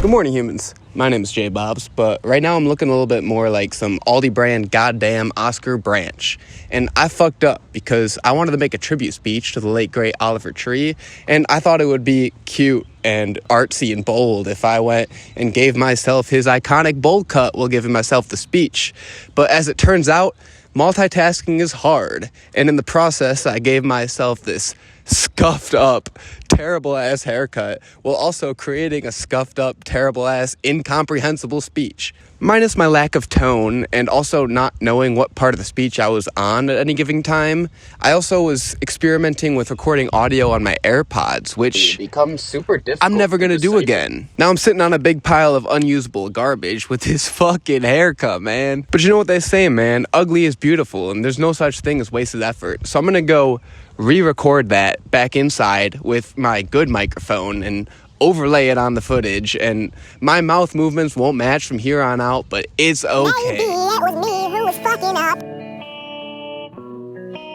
Good morning, humans. My name is Jay Bobs, but right now I'm looking a little bit more like some Aldi brand goddamn Oscar Branch. And I fucked up because I wanted to make a tribute speech to the late great Oliver Tree, and I thought it would be cute and artsy and bold if I went and gave myself his iconic bowl cut while giving myself the speech. But as it turns out, multitasking is hard, and in the process I gave myself this scuffed up, terrible ass haircut while also creating a scuffed up, terrible ass, incomprehensible speech. Minus my lack of tone and also not knowing what part of the speech I was on at any given time, I also was experimenting with recording audio on my AirPods, which becomes super difficult. I'm never gonna do again. Now I'm sitting on a big pile of unusable garbage with this fucking haircut, man. But you know what they say, man, ugly is beautiful, and there's no such thing as wasted effort. So I'm gonna go re-record that back inside with my good microphone and overlay it on the footage, and my mouth movements won't match from here on out, but it's okay. Maybe it was me who was fucking up.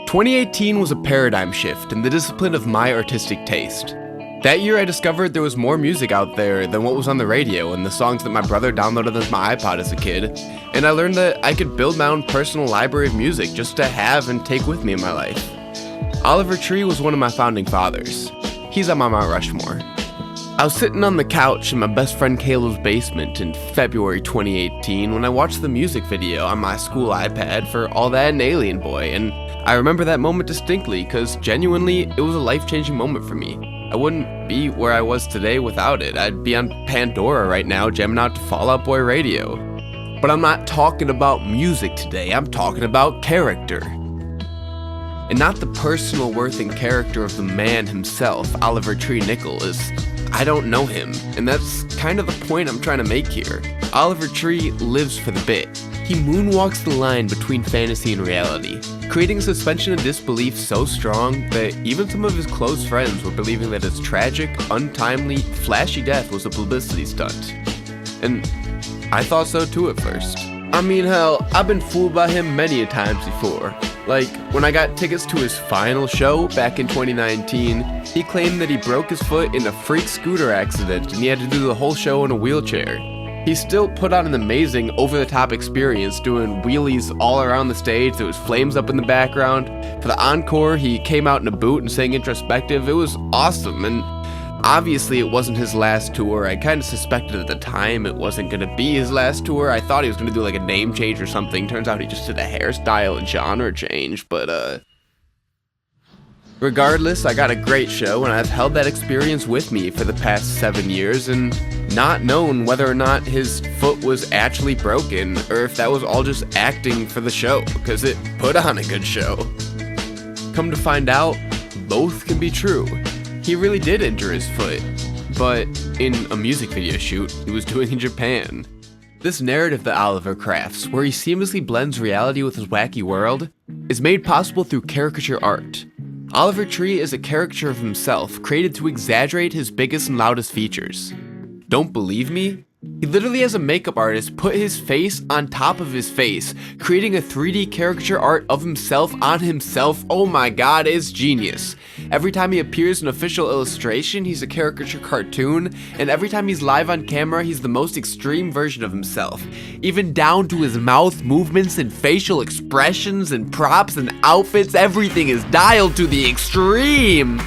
2018 was a paradigm shift in the discipline of my artistic taste. That year I discovered there was more music out there than what was on the radio and the songs that my brother downloaded onto my iPod as a kid, and I learned that I could build my own personal library of music just to have and take with me in my life. Oliver Tree was one of my founding fathers. He's on my Mount Rushmore. I was sitting on the couch in my best friend Caleb's basement in February 2018 when I watched the music video on my school iPad for All That and Alien Boy, and I remember that moment distinctly because genuinely it was a life-changing moment for me. I wouldn't be where I was today without it. I'd be on Pandora right now jamming out to Fall Out Boy radio. But I'm not talking about music today, I'm talking about character. And not the personal worth and character of the man himself, Oliver Tree Nickel, as I don't know him, and that's kind of the point I'm trying to make here. Oliver Tree lives for the bit. He moonwalks the line between fantasy and reality, creating a suspension of disbelief so strong that even some of his close friends were believing that his tragic, untimely, flashy death was a publicity stunt. And I thought so too at first. I mean, hell, I've been fooled by him many a times before. Like, when I got tickets to his final show back in 2019, he claimed that he broke his foot in a freak scooter accident and he had to do the whole show in a wheelchair. He still put on an amazing, over-the-top experience doing wheelies all around the stage. There was flames up in the background. For the encore, he came out in a boot and sang Introspective. It was awesome, and obviously it wasn't his last tour. I kind of suspected at the time it wasn't going to be his last tour. I thought he was going to do like a name change or something. Turns out he just did a hairstyle and genre change, but regardless, I got a great show, and I've held that experience with me for the past 7 years and not known whether or not his foot was actually broken or if that was all just acting for the show, because it put on a good show. Come to find out, both can be true. He really did injure his foot, but in a music video shoot he was doing in Japan. This narrative that Oliver crafts, where he seamlessly blends reality with his wacky world, is made possible through caricature art. Oliver Tree is a caricature of himself, created to exaggerate his biggest and loudest features. Don't believe me? He literally has a makeup artist put his face on top of his face, creating a 3D caricature art of himself on himself. Oh my god, it's genius. Every time he appears in official illustration, he's a caricature cartoon, and every time he's live on camera, he's the most extreme version of himself. Even down to his mouth movements and facial expressions and props and outfits, everything is dialed to the extreme.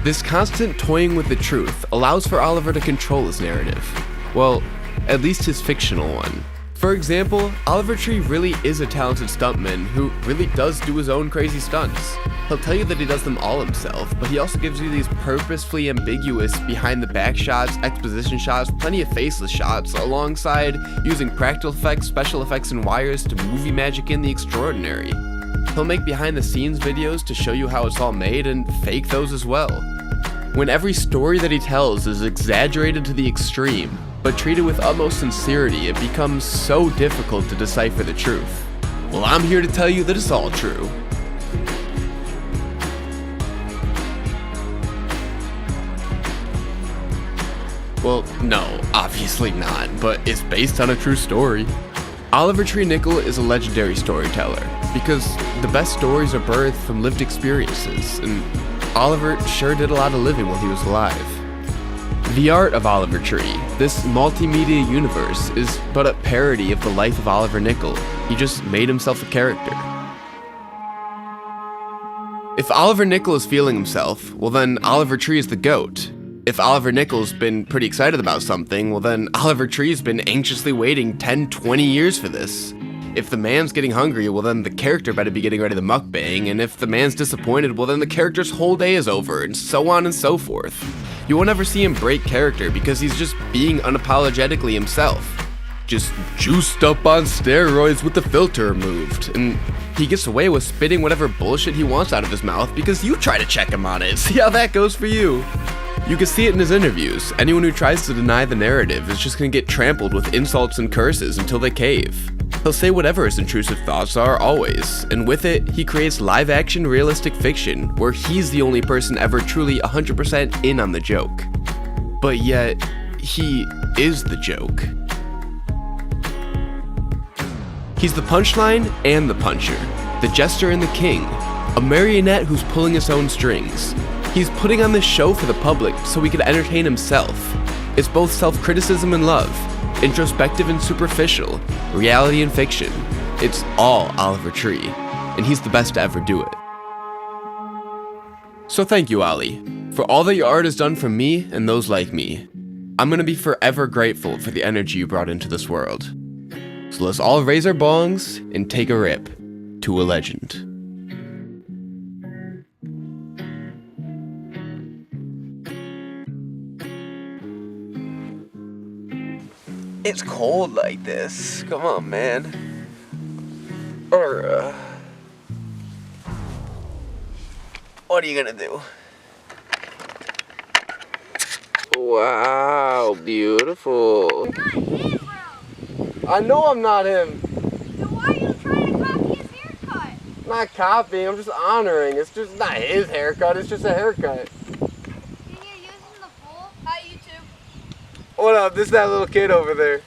This constant toying with the truth allows for Oliver to control his narrative. Well, at least his fictional one. For example, Oliver Tree really is a talented stuntman who really does do his own crazy stunts. He'll tell you that he does them all himself, but he also gives you these purposefully ambiguous behind the back shots, exposition shots, plenty of faceless shots, alongside using practical effects, special effects, and wires to movie magic in the extraordinary. He'll make behind the scenes videos to show you how it's all made and fake those as well. When every story that he tells is exaggerated to the extreme, but treated with utmost sincerity, it becomes so difficult to decipher the truth. Well, I'm here to tell you that it's all true. Well, no, obviously not, but it's based on a true story. Oliver Tree Nickel is a legendary storyteller because the best stories are birthed from lived experiences, and Oliver sure did a lot of living while he was alive. The art of Oliver Tree, this multimedia universe, is but a parody of the life of Oliver Nickel. He just made himself a character. If Oliver Nickel is feeling himself, well then Oliver Tree is the GOAT. If Oliver Nickel's been pretty excited about something, well then Oliver Tree's been anxiously waiting 10, 20 years for this. If the man's getting hungry, well then the character better be getting ready to mukbang, and if the man's disappointed, well then the character's whole day is over, and so on and so forth. You won't ever see him break character because he's just being unapologetically himself. Just juiced up on steroids with the filter removed, and he gets away with spitting whatever bullshit he wants out of his mouth because you try to check him on it. See how that goes for you. You can see it in his interviews. Anyone who tries to deny the narrative is just gonna get trampled with insults and curses until they cave. He'll say whatever his intrusive thoughts are, always, and with it, he creates live-action realistic fiction where he's the only person ever truly 100% in on the joke. But yet, he is the joke. He's the punchline and the puncher, the jester and the king, a marionette who's pulling his own strings. He's putting on this show for the public so he can entertain himself. It's both self-criticism and love, introspective and superficial, reality and fiction. It's all Oliver Tree, and he's the best to ever do it. So thank you, Ollie, for all that your art has done for me and those like me. I'm gonna be forever grateful for the energy you brought into this world. So let's all raise our bongs and take a rip to a legend. It's cold like this. Come on, man. Or, what are you gonna do? Wow, beautiful. You're not him, bro. I know I'm not him. Then why are you trying to copy his haircut? I'm not copying, I'm just honoring. It's just not his haircut, it's just a haircut. Then you're using the full. Hi, YouTube. What up? This is that little kid over there.